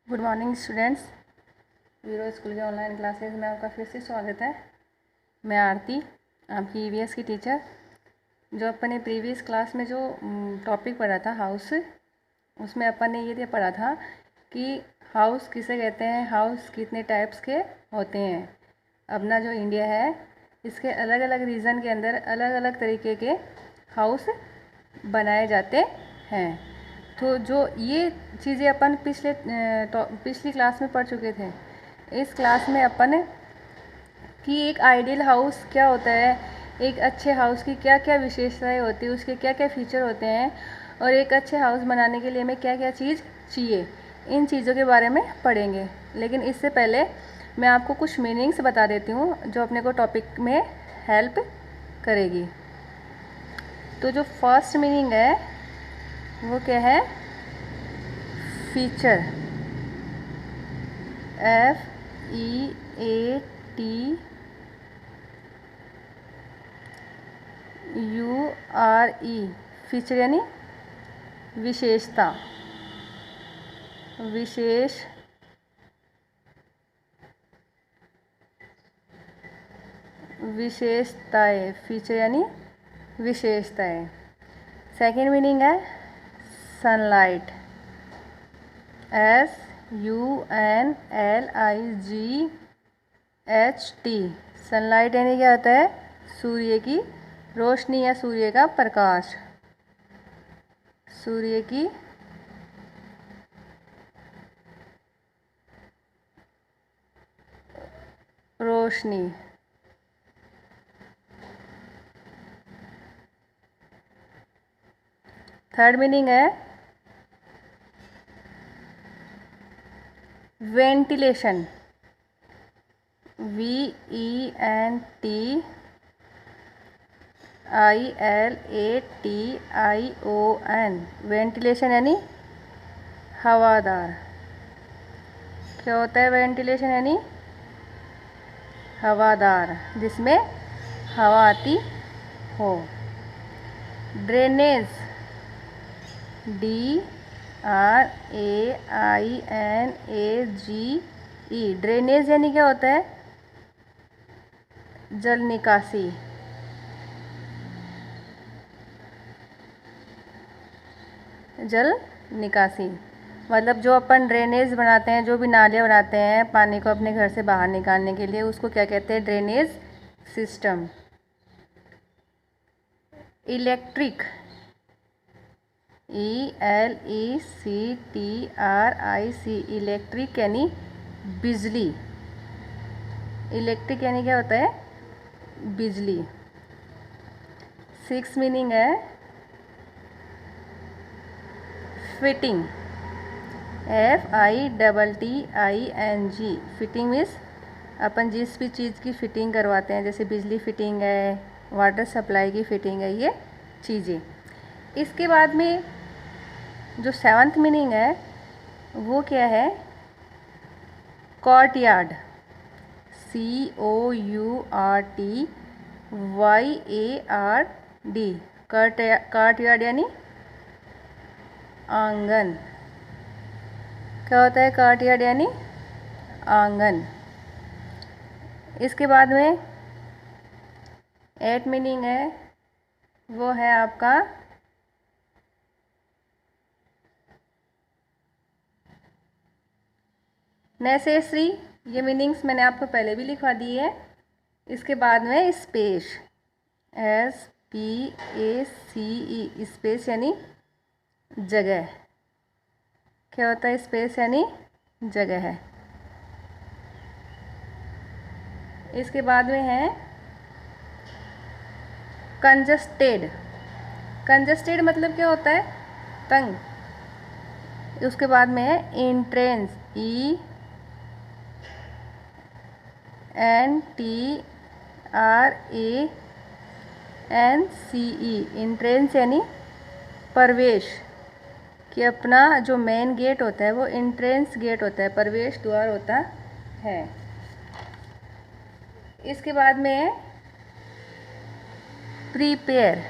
Good morning students. वीरो school के online classes में आपका फिर से स्वागत है। मैं आरती, आपकी ईवीएस की टीचर। जो अपन ने प्रीवियस क्लास में जो टॉपिक पढ़ा था हाउस, उसमें अपन ने ये पढ़ा था कि हाउस किसे कहते हैं, हाउस कितने टाइप्स के होते हैं। अपना जो इंडिया है इसके अलग अलग रीजन के अंदर अलग अलग तरीके के हाउस बनाए जाते हैं। तो जो ये चीज़ें अपन पिछली क्लास में पढ़ चुके थे। इस क्लास में अपन कि एक आइडियल हाउस क्या होता है, एक अच्छे हाउस की क्या क्या विशेषताएं होती है, उसके क्या क्या फीचर होते हैं, और एक अच्छे हाउस बनाने के लिए हमें क्या क्या चीज़ चाहिए, इन चीज़ों के बारे में पढ़ेंगे। लेकिन इससे पहले मैं आपको कुछ मीनिंग्स बता देती हूँ जो अपने को टॉपिक में हेल्प करेगी। तो जो फर्स्ट मीनिंग है वो क्या है? फीचर, FEATURE, फीचर यानी विशेषता, विशेषताएं, फीचर यानी विशेषताएं। सेकेंड मीनिंग है सनलाइट, SUNLIGHT। सनलाइट यानी क्या होता है? सूर्य की रोशनी या सूर्य का प्रकाश, सूर्य की रोशनी। थर्ड मीनिंग है वेंटिलेशन, VENTILATION। वेंटिलेशन यानी हवादार। क्या होता है वेंटिलेशन यानी? हवादार, जिसमें हवा आती हो। Drainage, DRAINAGE। ड्रेनेज यानी क्या होता है? जल निकासी। जल निकासी मतलब जो अपन ड्रेनेज बनाते हैं, जो भी नाले बनाते हैं पानी को अपने घर से बाहर निकालने के लिए, उसको क्या कहते हैं? Drainage system. Electric, ELECTRIC। Electric यानी बिजली। इलेक्ट्रिक यानी क्या होता है? बिजली। सिक्स मीनिंग है फिटिंग, FITTING। फिटिंग मीन्स अपन जिस भी चीज़ की फिटिंग करवाते हैं, जैसे बिजली फिटिंग है, वाटर सप्लाई की फिटिंग है, ये चीज़ें। इसके बाद में जो सेवंथ मीनिंग है वो क्या है? Courtyard, COURTYARD। कोर्टयार्ड यानी आंगन। क्या होता है कोर्टयार्ड यानी? आंगन। इसके बाद में एट मीनिंग है वो है आपका नेसेसरी। ये मीनिंग्स मैंने आपको पहले भी लिखवा दी है। इसके बाद में स्पेस, SPACE। स्पेस यानी जगह। क्या होता है? स्पेस यानी जगह है। इसके बाद में है कंजस्टेड। कंजस्टेड मतलब क्या होता है? तंग। उसके बाद में है इंट्रेंस, ENTRANCE। इंट्रेंस यानी प्रवेश, कि अपना जो मेन गेट होता है वो इंट्रेंस गेट होता है, प्रवेश द्वार होता है। इसके बाद में है प्रीपेयर,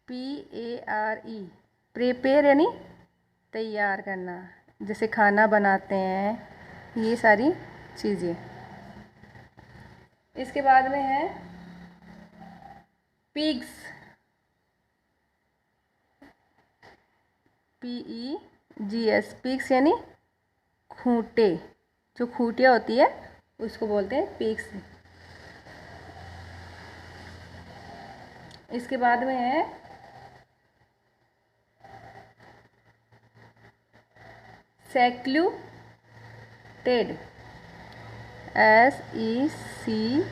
PREPARE। प्रिपेयर यानी तैयार करना, जैसे खाना बनाते हैं, ये सारी चीज़ें। इसके बाद में है पिग्स, PEGS, पिग्स यानी खूंटे, जो खूंटियाँ होती है उसको बोलते हैं पिग्स। इसके बाद में है सेक्लूटेड, SECLUDED,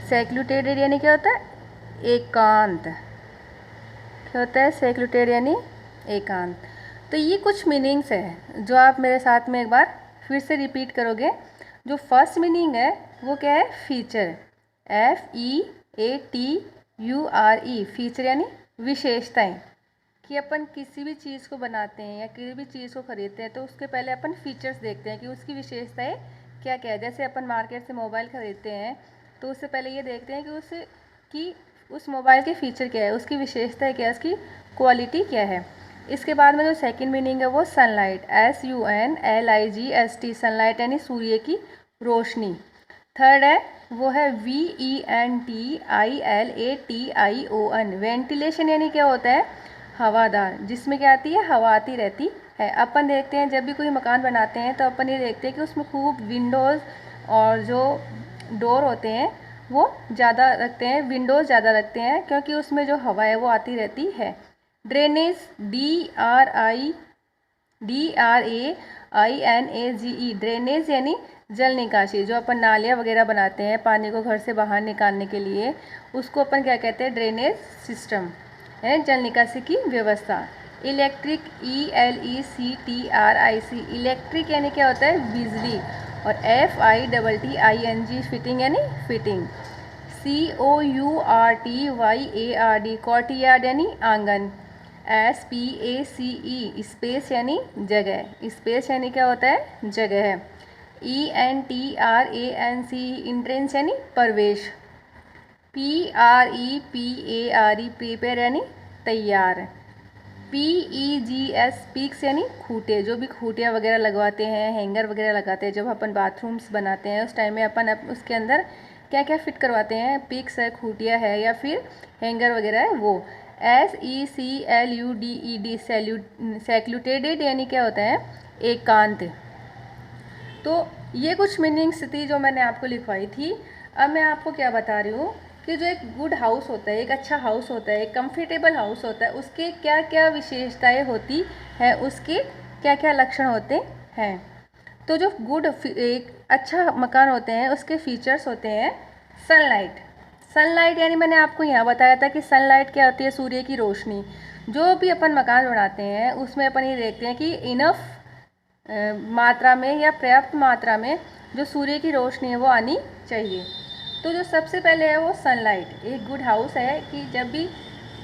सेक्लूटेड यानी क्या होता है? एकांत। क्या होता है सेक्लूटेड यानी एकांत। तो ये कुछ मीनिंग्स हैं जो आप मेरे साथ में एक बार फिर से रिपीट करोगे। जो फर्स्ट मीनिंग है वो क्या है? फीचर, FEATURE, फीचर यानी विशेषताएं। कि अपन किसी भी चीज़ को बनाते हैं या किसी भी चीज़ को खरीदते हैं तो उसके पहले अपन फीचर्स देखते हैं कि उसकी विशेषताएं क्या क्या है। जैसे अपन मार्केट से मोबाइल खरीदते हैं तो उससे पहले ये देखते हैं कि उस मोबाइल के फीचर क्या है, उसकी विशेषताएं क्या है, उसकी क्वालिटी क्या है। इसके बाद में जो सेकंड मीनिंग है वो सनलाइट, SUNLIGHT, सनलाइट यानी सूर्य की रोशनी। थर्ड है वो है VENTILATION, वेंटिलेशन यानी क्या होता है? हवादार, जिसमें क्या आती है? हवा आती रहती है। अपन देखते हैं जब भी कोई मकान बनाते हैं तो अपन ये देखते हैं कि उसमें खूब विंडोज़ और जो डोर होते हैं वो ज़्यादा रखते हैं, विंडोज़ ज़्यादा रखते हैं, क्योंकि उसमें जो हवा है वो आती रहती है। ड्रेनेज, DRAINAGE, ड्रेनेज यानी जल निकासी। जो अपन नालियाँ वगैरह बनाते हैं पानी को घर से बाहर निकालने के लिए, उसको अपन क्या कहते हैं? ड्रेनेज सिस्टम है, जल निकासी की व्यवस्था। इलेक्ट्रिक, ELECTRIC, इलेक्ट्रिक यानी क्या होता है? बिजली। और FITTING, फिटिंग यानी फिटिंग। COURTYARD, कॉर्टयार्ड यानी आंगन। SPACE, स्पेस यानी जगह। स्पेस यानी क्या होता है? जगह है। ENTRANCE, इंट्रेंस यानी प्रवेश। PREPARE, प्रिपेयर यानी तैयार। PEGS, पिक्स यानी खूंटे, जो भी खूंटियाँ वगैरह लगवाते हैं, हैंगर वगैरह लगाते हैं, जब अपन बाथरूम्स बनाते हैं उस टाइम में अपन उसके अंदर क्या क्या फिट करवाते हैं? पिक्स है, खूंटियाँ है, या फिर हैंगर वगैरह है वो। SECLUDED, सेक्लूटेड यानी क्या होता है? एकांत। तो ये कुछ मीनिंग्स थी जो मैंने आपको लिखवाई थी। अब मैं आपको क्या बता रही हूँ कि जो एक गुड हाउस होता है, एक अच्छा हाउस होता है, एक कंफर्टेबल हाउस होता है, उसके क्या क्या विशेषताएं होती है, उसके क्या क्या लक्षण होते हैं। तो जो एक अच्छा मकान होते हैं उसके फीचर्स होते हैं सनलाइट। सनलाइट यानी मैंने आपको यहाँ बताया था कि सनलाइट क्या होती है? सूर्य की रोशनी। जो भी अपन मकान बनाते हैं उसमें अपन ये देखते हैं कि इनफ मात्रा में या पर्याप्त मात्रा में जो सूर्य की रोशनी है वो आनी चाहिए। तो जो सबसे पहले है वो सनलाइट। एक गुड हाउस है कि जब भी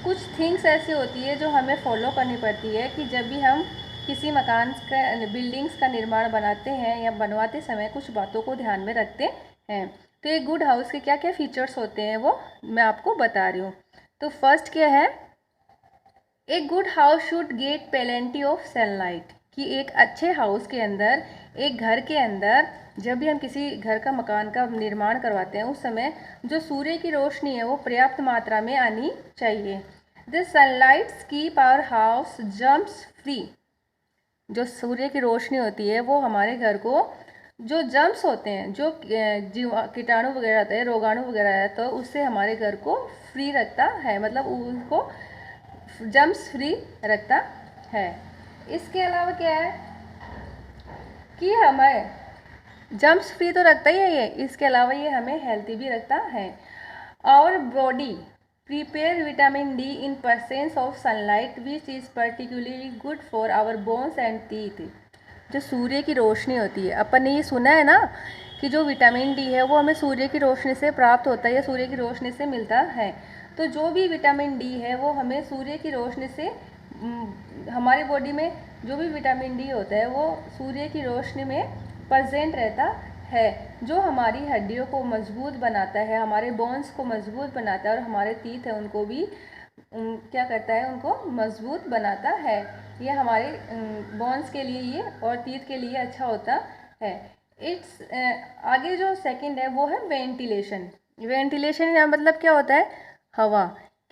कुछ थिंग्स ऐसी होती है जो हमें फॉलो करनी पड़ती है कि जब भी हम किसी मकान का, बिल्डिंग्स का निर्माण बनाते हैं या बनवाते समय कुछ बातों को ध्यान में रखते हैं। तो एक गुड हाउस के क्या क्या फीचर्स होते हैं वो मैं आपको बता रही हूँ। तो फर्स्ट क्या है? एक good house should get plenty of sunlight, कि एक अच्छे हाउस के अंदर, एक घर के अंदर जब भी हम किसी घर का मकान का निर्माण करवाते हैं उस समय जो सूर्य की रोशनी है वो पर्याप्त मात्रा में आनी चाहिए। The sunlights keep our house germs free, जो सूर्य की रोशनी होती है वो हमारे घर को, जो जर्म्स होते हैं, जो कीटाणु वगैरह होते हैं, रोगाणु वगैरह है, तो उससे हमारे घर को फ्री रखता है, मतलब उनको जर्म्स फ्री रखता है। इसके अलावा क्या है कि हमें जर्म्स फ्री तो रखता ही है ये, इसके अलावा ये हमें हेल्थी भी रखता है। Our body prepare vitamin D in presence of sunlight which is particularly good for our bones and teeth. जो सूर्य की रोशनी होती है, अपन ने ये सुना है ना कि जो विटामिन डी है वो हमें सूर्य की रोशनी से प्राप्त होता है या सूर्य की रोशनी से मिलता है। तो जो भी विटामिन डी है वो हमें सूर्य की रोशनी से, हमारी बॉडी में जो भी विटामिन डी होता है वो सूर्य की रोशनी में प्रेजेंट रहता है, जो हमारी हड्डियों को मजबूत बनाता है, हमारे बोन्स को मजबूत बनाता है और हमारे टीथ है उनको भी क्या करता है, उनको मजबूत बनाता है। ये हमारे बोन्स के लिए ये और टीथ के लिए अच्छा होता है। इट्स आगे जो सेकंड है वो है वेंटिलेशन। वेंटिलेशन का मतलब क्या होता है, हवा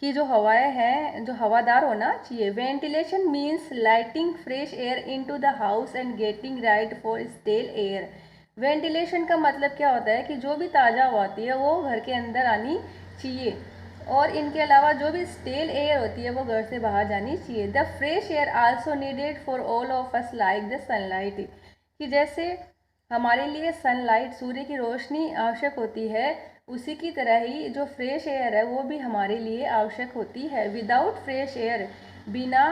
की जो हवाएं हैं जो हवादार होना चाहिए। Ventilation means lighting fresh air into the house and getting right for stale air. Ventilation का मतलब क्या होता है कि जो भी ताज़ा हवा होती है वो घर के अंदर आनी चाहिए और इनके अलावा जो भी स्टेल एयर होती है वो घर से बाहर जानी चाहिए। The fresh air also needed for all of us like the sunlight, कि जैसे हमारे लिए सनलाइट सूर्य की रोशनी आवश्यक होती है, उसी की तरह ही जो फ्रेश एयर है वो भी हमारे लिए आवश्यक होती है। विदाउट फ्रेश एयर, बिना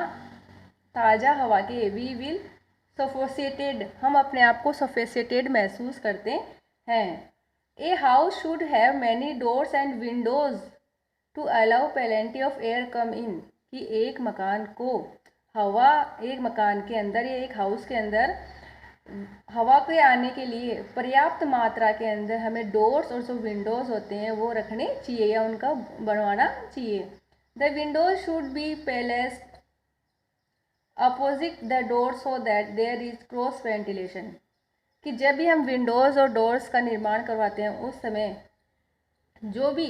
ताज़ा हवा के, वी विल सफोकेटेड, हम अपने आप को सफोकेटेड महसूस करते हैं। A house should have many doors and windows to allow plenty of air come in, कि एक मकान के अंदर या एक हाउस के अंदर हवा के आने के लिए पर्याप्त मात्रा के अंदर हमें डोर्स और जो विंडोज़ होते हैं वो रखने चाहिए या उनका बनवाना चाहिए। The windows should be placed opposite the door so that there is cross ventilation, कि जब भी हम विंडोज़ और डोर्स का निर्माण करवाते हैं उस समय जो भी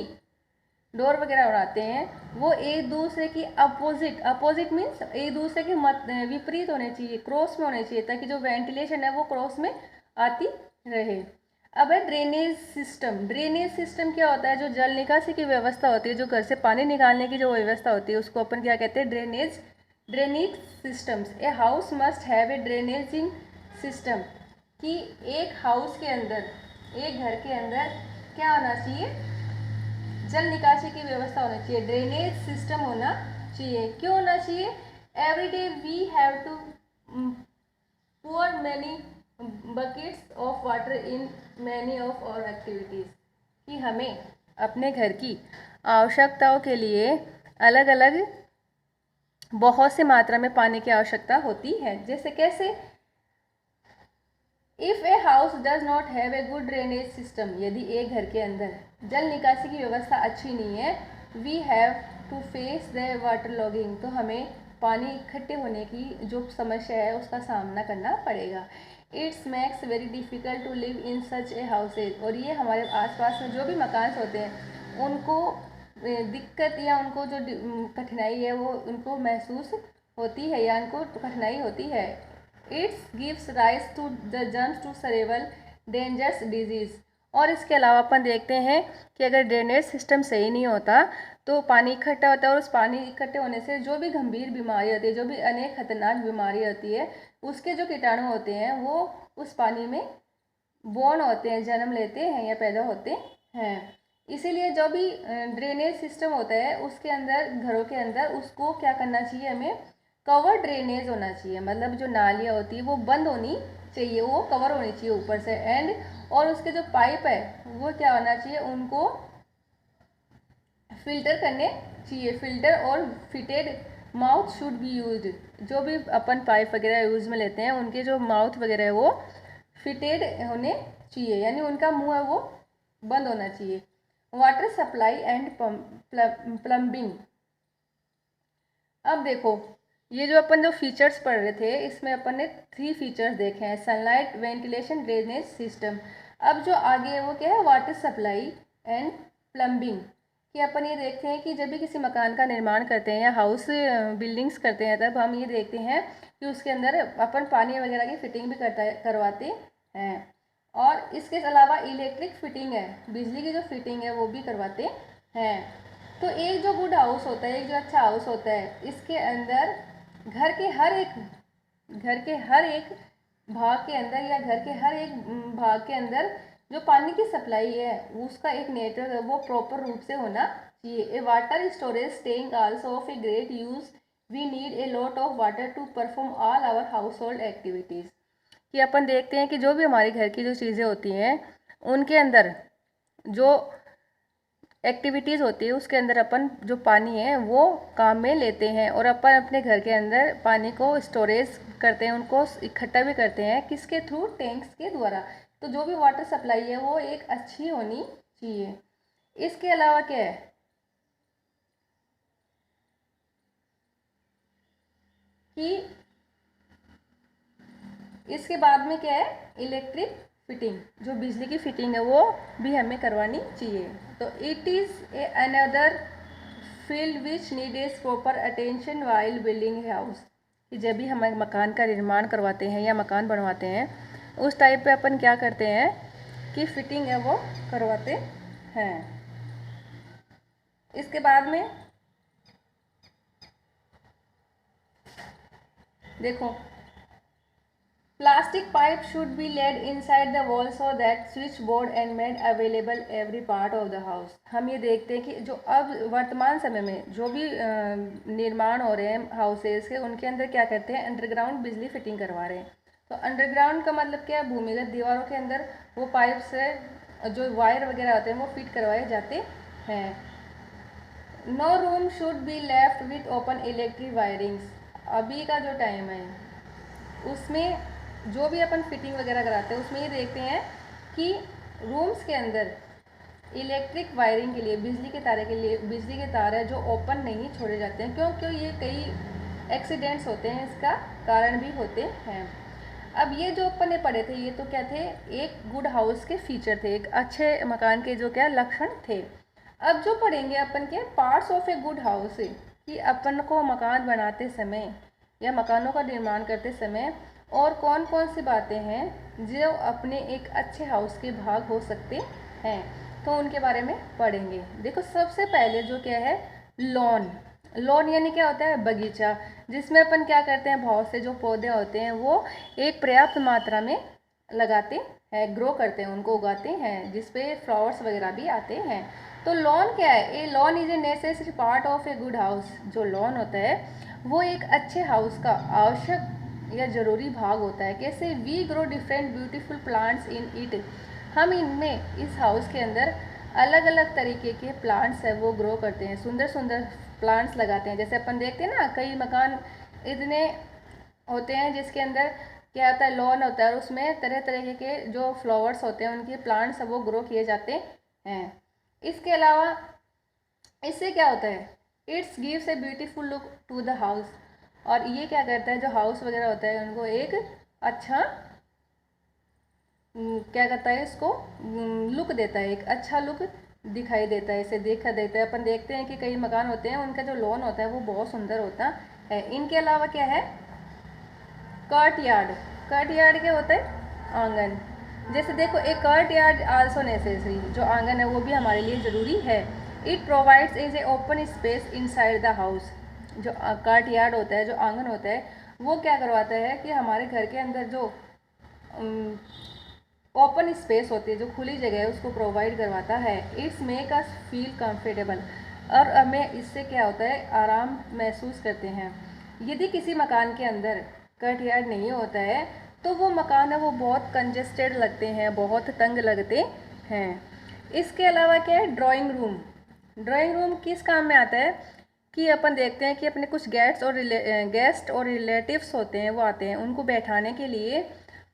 डोर वगैरह बनाते हैं वो एक दूसरे की अपोजिट मीन्स एक दूसरे के विपरीत होने चाहिए, क्रॉस में होने चाहिए, ताकि जो वेंटिलेशन है वो क्रॉस में आती रहे। अब है ड्रेनेज सिस्टम। ड्रेनेज सिस्टम क्या होता है, जो जल निकासी की व्यवस्था होती है, जो घर से पानी निकालने की जो व्यवस्था होती है उसको अपन क्या कहते हैं, drainage systems. A house must have a drainaging system, कि एक हाउस के अंदर, एक घर के अंदर क्या होना चाहिए, जल निकासी की व्यवस्था होनी चाहिए, ड्रेनेज सिस्टम होना चाहिए। क्यों होना चाहिए, every day we have to pour many buckets of water in many of our activities, कि हमें अपने घर की आवश्यकताओं के लिए अलग अलग बहुत सी मात्रा में पानी की आवश्यकता होती है। जैसे कैसे, if a house does not have a good drainage system, यदि एक घर के अंदर जल निकासी की व्यवस्था अच्छी नहीं है, we have to face the water logging, तो हमें पानी इकट्ठे होने की जो समस्या है उसका सामना करना पड़ेगा। It's makes very difficult to live in such a houses, और ये हमारे आसपास में जो भी मकान होते हैं उनको दिक्कत या उनको जो कठिनाई है वो उनको महसूस होती है या उनको कठिनाई होती है। It's gives rise to the germs to cerebral dangerous disease, और इसके अलावा अपन देखते हैं कि अगर ड्रेनेज सिस्टम सही नहीं होता तो पानी इकट्ठा होता है और उस पानी इकट्ठे होने से जो भी गंभीर बीमारी होती है, जो भी अनेक खतरनाक बीमारी होती है, उसके जो कीटाणु होते हैं वो उस पानी में बोर्न होते हैं, जन्म लेते हैं या पैदा होते हैं। इसीलिए जो भी ड्रेनेज सिस्टम होता है उसके अंदर, घरों के अंदर, उसको क्या करना चाहिए, हमें कवर ड्रेनेज होना चाहिए, मतलब जो नालियाँ होती है वो बंद होनी चाहिए, वो कवर होनी चाहिए ऊपर से, एंड और उसके जो पाइप है वो क्या होना चाहिए, उनको फिल्टर करने चाहिए। फिल्टर और fitted mouth should be used, जो भी अपन पाइप वगैरह यूज़ में लेते हैं उनके जो माउथ वगैरह है वो फिटेड होने चाहिए, यानी उनका मुंह है वो बंद होना चाहिए। Water supply and plumbing. अब देखो, ये जो अपन जो फीचर्स पढ़ रहे थे इसमें अपन ने 3 फीचर्स देखे हैं, सनलाइट, वेंटिलेशन, ड्रेनेज सिस्टम। अब जो आगे है वो क्या है, वाटर सप्लाई एंड प्लम्बिंग, कि अपन ये देखते हैं कि जब भी किसी मकान का निर्माण करते हैं या हाउस बिल्डिंग्स करते हैं तब हम ये देखते हैं कि उसके अंदर अपन पानी वगैरह की फिटिंग भी करवाते हैं, और इसके अलावा इलेक्ट्रिक फिटिंग है, बिजली की जो फिटिंग है वो भी करवाते हैं। तो एक जो गुड हाउस होता है, एक जो अच्छा हाउस होता है, इसके अंदर घर के हर एक भाग के अंदर या घर के हर एक भाग के अंदर जो पानी की सप्लाई है उसका एक नेटवर्क है वो प्रॉपर रूप से होना चाहिए। A water storage tank also of a great use, we need a lot of water to perform all our household activities, कि अपन देखते हैं कि जो भी हमारे घर की जो चीज़ें होती हैं उनके अंदर जो एक्टिविटीज़ होती है उसके अंदर अपन जो पानी है वो काम में लेते हैं, और अपन अपने घर के अंदर पानी को स्टोरेज करते हैं, उनको इकट्ठा भी करते हैं, किसके थ्रू, टैंक्स के द्वारा। तो जो भी वाटर सप्लाई है वो एक अच्छी होनी चाहिए। इसके अलावा क्या है कि इसके बाद में क्या है, इलेक्ट्रिक फिटिंग, जो बिजली की फिटिंग है वो भी हमें करवानी चाहिए। तो it is another field which needs proper attention while building house, कि जब भी हम मकान का निर्माण करवाते हैं या मकान बनवाते हैं उस टाइप पे अपन क्या करते हैं कि फिटिंग है वो करवाते हैं। इसके बाद में देखो, plastic pipe should be laid inside the wall so that switchboard and made available every part of the house. हम ये देखते हैं कि जो अब वर्तमान समय में जो भी निर्माण हो रहे हैं हाउसेस के, उनके अंदर क्या करते हैं, अंडरग्राउंड बिजली फिटिंग करवा रहे हैं। तो अंडरग्राउंड का मतलब क्या है, भूमिगत दीवारों के अंदर वो पाइप से जो वायर वगैरह होते हैं वो फिट करवाए जाते हैं। No room should be left with open electric wirings. अभी का जो टाइम है उसमें जो भी अपन फिटिंग वगैरह कराते हैं उसमें ये देखते हैं कि रूम्स के अंदर इलेक्ट्रिक वायरिंग के लिए, बिजली के तारे के लिए, बिजली के तार है जो ओपन नहीं छोड़े जाते हैं, क्योंकि ये कई एक्सीडेंट्स होते हैं, इसका कारण भी होते हैं। अब ये जो अपन ने पढ़े थे ये तो क्या थे, एक गुड हाउस के फीचर थे, एक अच्छे मकान के जो क्या लक्षण थे। अब जो पढ़ेंगे अपन के parts of a good house, कि अपन को मकान बनाते समय या मकानों का निर्माण करते समय और कौन कौन सी बातें हैं जो अपने एक अच्छे हाउस के भाग हो सकते हैं, तो उनके बारे में पढ़ेंगे। देखो सबसे पहले जो क्या है, लॉन। लॉन यानी क्या होता है, बगीचा, जिसमें अपन क्या करते हैं, बहुत से जो पौधे होते हैं वो एक पर्याप्त मात्रा में लगाते हैं, ग्रो करते हैं, उनको उगाते हैं, जिसपे फ्लावर्स वगैरह भी आते हैं। तो लॉन क्या है, a lawn is a necessary part of a good house. जो लॉन होता है वो एक अच्छे हाउस का आवश्यक या ज़रूरी भाग होता है। कैसे, we grow different beautiful plants in it. हम इनमें, इस हाउस के अंदर अलग अलग तरीके के प्लांट्स है वो ग्रो करते हैं, सुंदर सुंदर प्लांट्स लगाते हैं। जैसे अपन देखते हैं ना, कई मकान इतने होते हैं जिसके अंदर क्या होता है, लॉन होता है और उसमें तरह तरह के जो फ्लावर्स होते हैं उनके प्लांट्स है वो ग्रो किए जाते हैं। इसके अलावा इससे क्या होता है, it's gives a beautiful look to the house. और ये क्या करता है, जो हाउस वगैरह होता है उनको एक अच्छा क्या करता है, इसको लुक देता है, एक अच्छा लुक दिखाई देता है, इसे देखा देता है। अपन देखते हैं कि कई मकान होते हैं उनका जो लॉन होता है वो बहुत सुंदर होता है। इनके अलावा क्या है, कर्ट यार्ड। कर्ट यार्ड क्या होता है, आंगन। जैसे देखो, एक कर्ट यार्ड आल्सो नेसेसरी, जो आंगन है वो भी हमारे लिए ज़रूरी है। It provides is a open space inside the house. जो कर्ट यार्ड होता है, जो आंगन होता है, वो क्या करवाता है कि हमारे घर के अंदर जो ओपन स्पेस होती है, जो खुली जगह है, उसको प्रोवाइड करवाता है। It's make us feel comfortable, और हमें इससे क्या होता है, आराम महसूस करते हैं। यदि किसी मकान के अंदर कर्ट यार्ड नहीं होता है तो वो मकान है वो बहुत कंजेस्टेड लगते हैं, बहुत तंग लगते हैं। इसके अलावा क्या है, ड्राइंग रूम। ड्राइंग रूम किस काम में आता है कि अपन देखते हैं कि अपने कुछ गेस्ट और रिलेटिव्स होते हैं वो आते हैं, उनको बैठाने के लिए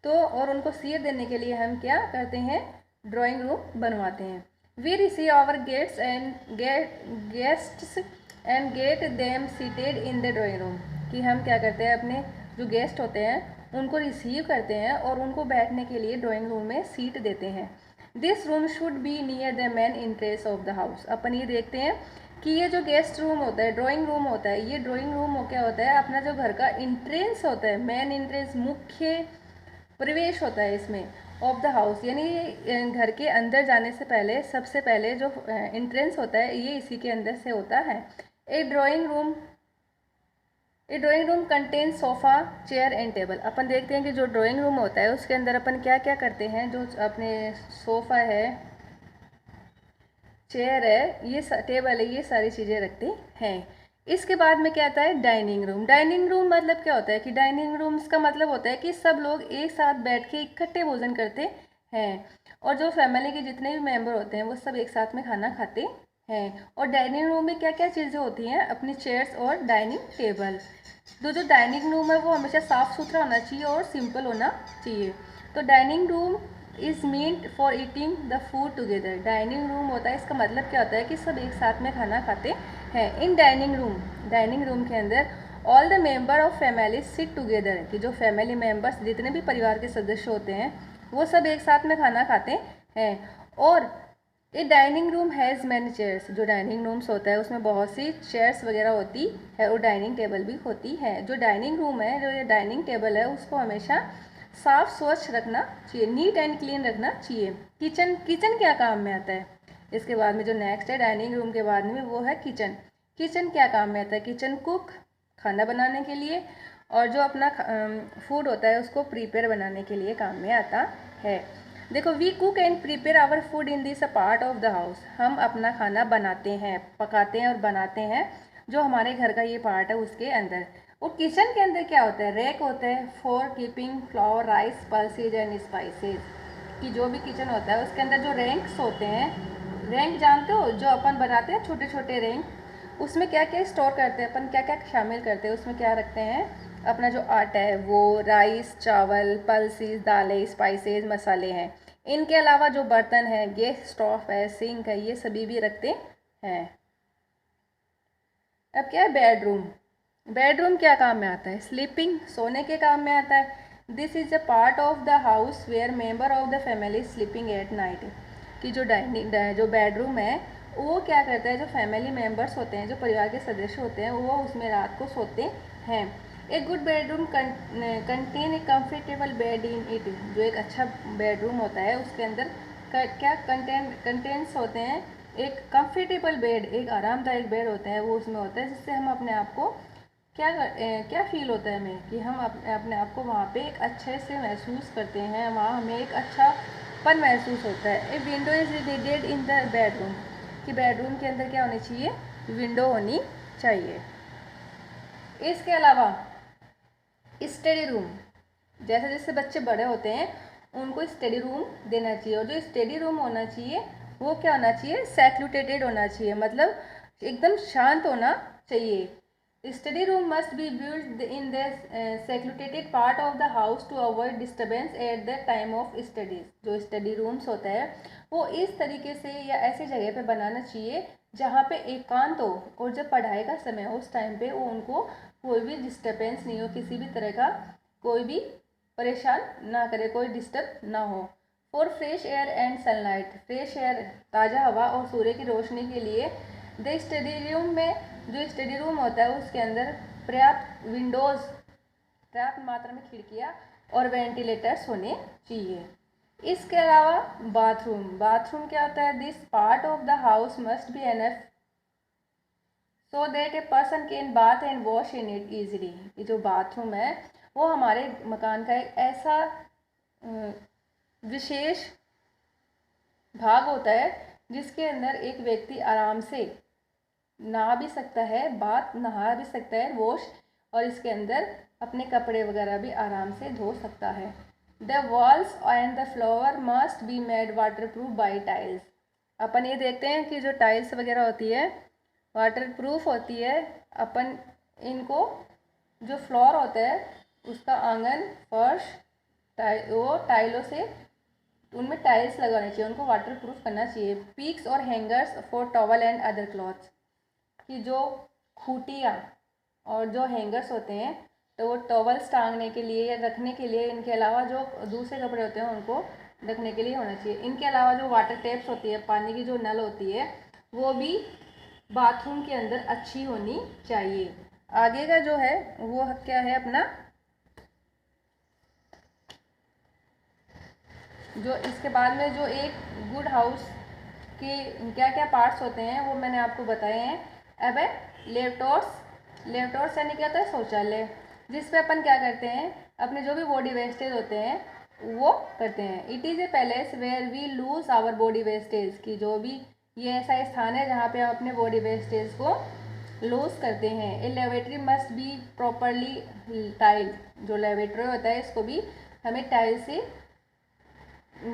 तो और उनको सीट देने के लिए हम क्या करते हैं, ड्राइंग रूम बनवाते हैं। We receive our guests and get them seated in the drawing room, कि हम क्या करते हैं, अपने जो गेस्ट होते हैं उनको रिसीव करते हैं और उनको बैठने के लिए ड्राइंग रूम में सीट देते हैं। This room should be near the main entrance of the house. अपन ये देखते हैं कि ये जो गेस्ट रूम होता है, ड्राइंग रूम होता है, ये ड्राइंग रूम क्या होता है, अपना जो घर का इंट्रेंस होता है, मेन इंट्रेंस, मुख्य प्रवेश होता है इसमें ऑफ द हाउस, यानी घर के अंदर जाने से पहले सबसे पहले जो इंट्रेंस होता है ये इसी के अंदर से होता है। A drawing room contain sofa, chair and table. अपन देखते हैं कि जो ड्राइंग रूम होता है उसके अंदर अपन क्या क्या करते हैं, जो अपने सोफ़ा है, चेयर है, ये टेबल है, ये सारी चीज़ें रखते हैं। इसके बाद में क्या आता है, डाइनिंग रूम। डाइनिंग रूम मतलब क्या होता है कि डाइनिंग रूम्स का मतलब होता है कि सब लोग एक साथ बैठ के इकट्ठे भोजन करते हैं, और जो फैमिली के जितने भी मेंबर होते हैं वो सब एक साथ में खाना खाते हैं। और डाइनिंग रूम में क्या क्या चीज़ें होती हैं, अपनी चेयर्स और डाइनिंग टेबल। तो जो डाइनिंग रूम है वो हमेशा साफ़ सुथरा होना चाहिए और सिंपल होना चाहिए। तो dining room is meant for eating the food together. Dining room होता है, इसका मतलब क्या होता है कि सब एक साथ में खाना खाते हैं। इन डाइनिंग रूम के अंदर all the member of family sit together, कि जो फैमिली मेंबर्स जितने भी परिवार के सदस्य होते हैं वो सब एक साथ में खाना खाते हैं। और a dining room has many chairs, जो डाइनिंग रूम्स होता है उसमें बहुत सी चेयर्स वगैरह होती है और डाइनिंग टेबल भी होती है। जो डाइनिंग रूम है, जो ये डाइनिंग टेबल है, उसको हमेशा साफ़ स्वच्छ रखना चाहिए, नीट एंड क्लीन रखना चाहिए। किचन क्या काम में आता है? इसके बाद में जो नेक्स्ट है डाइनिंग रूम के बाद में, वो है किचन। किचन क्या काम में आता है? किचन कुक, खाना बनाने के लिए, और जो अपना फूड होता है उसको प्रिपेयर बनाने के लिए काम में आता है। देखो, we cook and prepare our food in this a part of the house. हम अपना खाना बनाते हैं, पकाते हैं और बनाते हैं जो हमारे घर का ये पार्ट है उसके अंदर। और किचन के अंदर क्या होता है? रैक होता है for keeping flower, rice, pulses and spices. कि जो भी किचन होता है उसके अंदर जो रैंक्स होते हैं, रैंक जानते हो जो अपन बनाते हैं छोटे छोटे रैंक, उसमें क्या क्या स्टोर करते हैं अपन, क्या क्या शामिल करते हैं उसमें? क्या रखते हैं? अपना जो आटा है वो, राइस, चावल, पल्सेस, दालें, स्पाइसेस, मसाले हैं। इनके अलावा जो बर्तन है, गैस स्टोव है, सिंक है, ये सभी भी रखते हैं। अब क्या है? बेडरूम। बेडरूम क्या काम में आता है? स्लीपिंग, सोने के काम में आता है। This is a part of the house where member of the family sleeping at night. कि जो जो बेडरूम है वो क्या करता है? जो फैमिली मेंबर्स होते हैं, जो परिवार के सदस्य होते हैं, वो उसमें रात को सोते हैं। A good bedroom contain a comfortable bed in it. जो एक अच्छा बेडरूम होता है उसके अंदर क्या कंटेंट्स होते हैं? एक कंफर्टेबल बेड, एक आरामदायक बेड होता है वो उसमें होता है, जिससे हम अपने आप को क्या फील होता है हमें कि हम अपने आप को वहाँ पे एक अच्छे से महसूस करते हैं, वहाँ हमें एक अच्छापन महसूस होता है। A window is needed in the bedroom. कि बेडरूम के अंदर क्या होनी चाहिए? विंडो होनी चाहिए। इसके अलावा स्टडी रूम, जैसे जैसे बच्चे बड़े होते हैं उनको स्टडी रूम देना चाहिए। और जो स्टडी रूम होना चाहिए वो क्या होना चाहिए? सेक्लूटेटेड होना चाहिए, मतलब एकदम शांत होना चाहिए। Study room must be build in the secluded part of the house to avoid disturbance at the time of studies. जो स्टडी रूम्स होता है वो इस तरीके से या ऐसी जगह पे बनाना चाहिए जहाँ पे एकांत हो, और जब पढ़ाई का समय हो उस टाइम पे वो उनको कोई भी डिस्टर्बेंस नहीं हो, किसी भी तरह का कोई भी परेशान ना करे, कोई डिस्टर्ब ना हो। For fresh air and sunlight, fresh air, ताज़ा हवा और सूर्य की रोशनी के लिए द स्टडी रूम में, जो स्टडी रूम होता है उसके अंदर पर्याप्त विंडोज़, पर्याप्त मात्रा में खिड़कियाँ और वेंटिलेटर्स होने चाहिए। इसके अलावा बाथरूम क्या होता है? This part of the house must be enough so that a person can bath and wash in it easily. ये जो बाथरूम है वो हमारे मकान का एक ऐसा विशेष भाग होता है जिसके अंदर एक व्यक्ति आराम से नहा भी सकता है, नहा भी सकता है, वॉश, और इसके अंदर अपने कपड़े वगैरह भी आराम से धो सकता है। The walls and the floor must be made water proof by tiles. अपन ये देखते हैं कि जो टाइल्स वगैरह होती है वाटर प्रूफ होती है। अपन इनको जो फ्लोर होता है उसका आंगन, फर्श, वो टाइलों से उनमें टाइल्स लगाने चाहिए, उनको वाटर प्रूफ करना चाहिए। पीक्स और hangers for towel and other clothes. कि जो खूटियाँ और जो हैंगर्स होते हैं तो वो टॉवल्स टांगने के लिए या रखने के लिए, इनके अलावा जो दूसरे कपड़े होते हैं उनको रखने के लिए होना चाहिए। इनके अलावा जो वाटर टैप्स होती है, पानी की जो नल होती है, वो भी बाथरूम के अंदर अच्छी होनी चाहिए। आगे का जो है वो क्या है अपना, जो इसके बाद में जो एक गुड हाउस के क्या क्या पार्ट्स होते हैं वो मैंने आपको बताए हैं। अब है लेवटोर्स यानी क्या होता है? शौचालय, जिस पे अपन क्या करते हैं? अपने जो भी बॉडी वेस्टेज होते हैं वो करते हैं। It is a palace where we lose our body wastage. की जो भी ये ऐसा स्थान है जहाँ पे हम अपने बॉडी वेस्टेज को लूज करते हैं। ए लेवेटरी मस्ट बी प्रॉपरली टाइल्ड। जो लेवेटरी होता है इसको भी हमें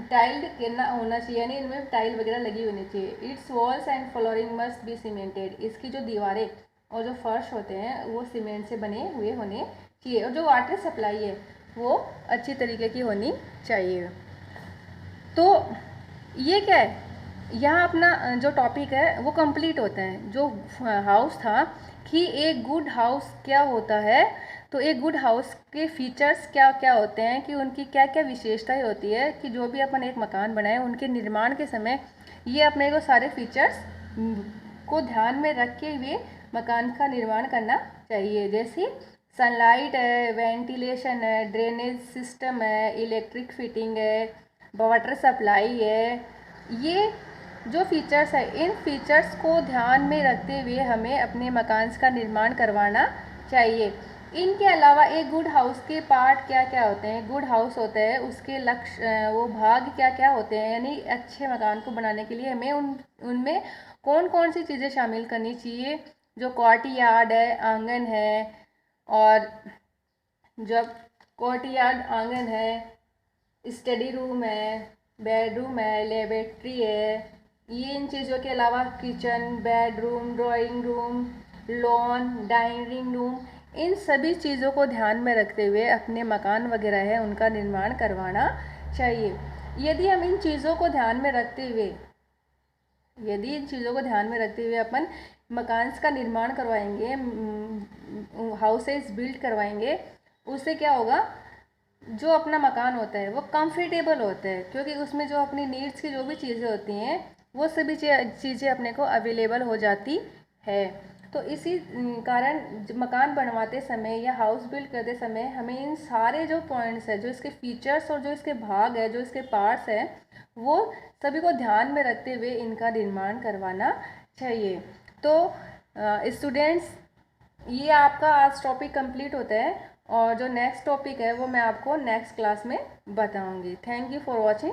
टाइल्ड करना होना चाहिए, यानी इनमें टाइल वगैरह लगी होनी चाहिए। It's walls and flooring must be cemented. इसकी जो दीवारें और जो फर्श होते हैं वो सीमेंट से बने हुए होने चाहिए। और जो वाटर सप्लाई है वो अच्छी तरीके की होनी चाहिए। तो ये क्या है, यहाँ अपना जो टॉपिक है वो कंप्लीट होता है। जो हाउस था कि एक गुड हाउस क्या होता है, तो एक गुड हाउस के फीचर्स क्या क्या होते हैं, कि उनकी क्या क्या विशेषताएं होती है, कि जो भी अपन एक मकान बनाए उनके निर्माण के समय ये अपने को सारे फीचर्स को ध्यान में रख के हुए मकान का निर्माण करना चाहिए। जैसे सनलाइट है, वेंटिलेशन है, ड्रेनेज सिस्टम है, इलेक्ट्रिक फिटिंग है, वाटर सप्लाई है। ये जो फीचर्स है, इन फीचर्स को ध्यान में रखते हुए हमें अपने मकान का निर्माण करवाना चाहिए। इनके अलावा एक गुड हाउस के पार्ट क्या क्या होते हैं, गुड हाउस होता है उसके लक्ष्य वो भाग क्या क्या होते हैं, यानी अच्छे मकान को बनाने के लिए हमें उनमें कौन कौन सी चीज़ें शामिल करनी चाहिए। जो कोर्टयार्ड है, आंगन है, और जब कोर्टयार्ड आंगन है, स्टडी रूम है, बेडरूम है, लेबोरेटरी है, ये इन चीज़ों के अलावा kitchen, bedroom, drawing room, lawn, dining room, इन सभी चीज़ों को ध्यान में रखते हुए अपने मकान वगैरह है उनका निर्माण करवाना चाहिए। यदि हम इन चीज़ों को ध्यान में रखते हुए यदि इन चीज़ों को ध्यान में रखते हुए अपन मकान का निर्माण करवाएंगे, हाउसेस बिल्ड करवाएंगे, उससे क्या होगा, जो अपना मकान होता है वो कंफर्टेबल होता है, क्योंकि उसमें जो अपनी नीड्स की जो भी चीज़ें होती हैं वो सभी चीज़ें अपने को अवेलेबल हो जाती है। तो इसी कारण मकान बनवाते समय या हाउस बिल्ड करते समय हमें इन सारे जो पॉइंट्स है, जो इसके फीचर्स और जो इसके भाग है, जो इसके पार्ट्स हैं, वो सभी को ध्यान में रखते हुए इनका निर्माण करवाना चाहिए। तो स्टूडेंट्स, ये आपका आज टॉपिक कंप्लीट होता है, और जो नेक्स्ट टॉपिक है वो मैं आपको नेक्स्ट क्लास में बताऊंगी। Thank you for watching.